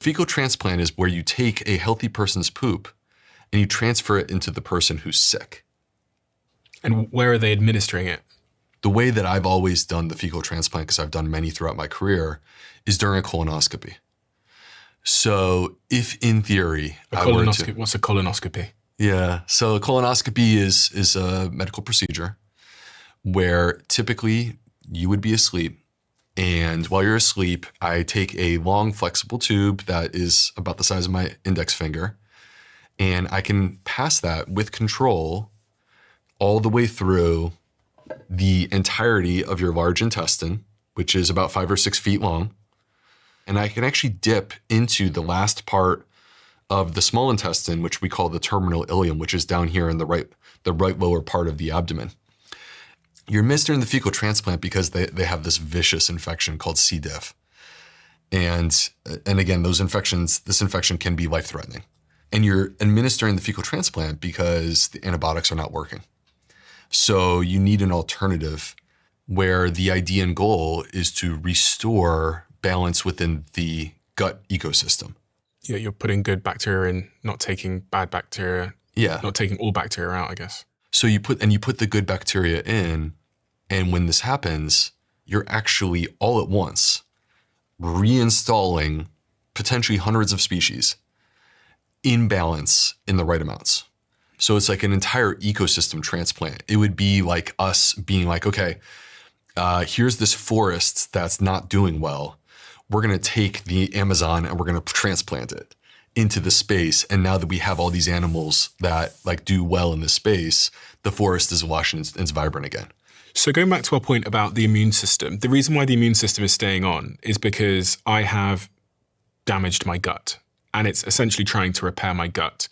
Fecal transplant is where you take a healthy person's poop and you transfer it into the person who's sick. And where are they administering it? The way that I've always done the fecal transplant, because I've done many throughout my career, is during a colonoscopy. So if in theory, What's a colonoscopy? Yeah, so a colonoscopy is a medical procedure where typically you would be asleep. And while you're asleep, I take a long flexible tube that is about the size of my index finger, and I can pass that with control all the way through the entirety of your large intestine, which is about 5 or 6 feet long. And I can actually dip into the last part of the small intestine, which we call the terminal ileum, which is down here in the right lower part of the abdomen. You're administering the fecal transplant because they have this vicious infection called C. diff. And again, this infection can be life-threatening. And you're administering the fecal transplant because the antibiotics are not working. So you need an alternative where the idea and goal is to restore balance within the gut ecosystem. Yeah, you're putting good bacteria in, not taking bad bacteria. Yeah. Not taking all bacteria out, I guess. So you put the good bacteria in, and when this happens, you're actually all at once reinstalling potentially hundreds of species in balance in the right amounts. So it's like an entire ecosystem transplant. It would be like us being like, okay, here's this forest that's not doing well. We're going to take the Amazon and we're going to transplant it into the space. And now that we have all these animals that like do well in this space, the forest is lush and it's vibrant again. So going back to our point about the immune system, the reason why the immune system is staying on is because I have damaged my gut, and it's essentially trying to repair my gut.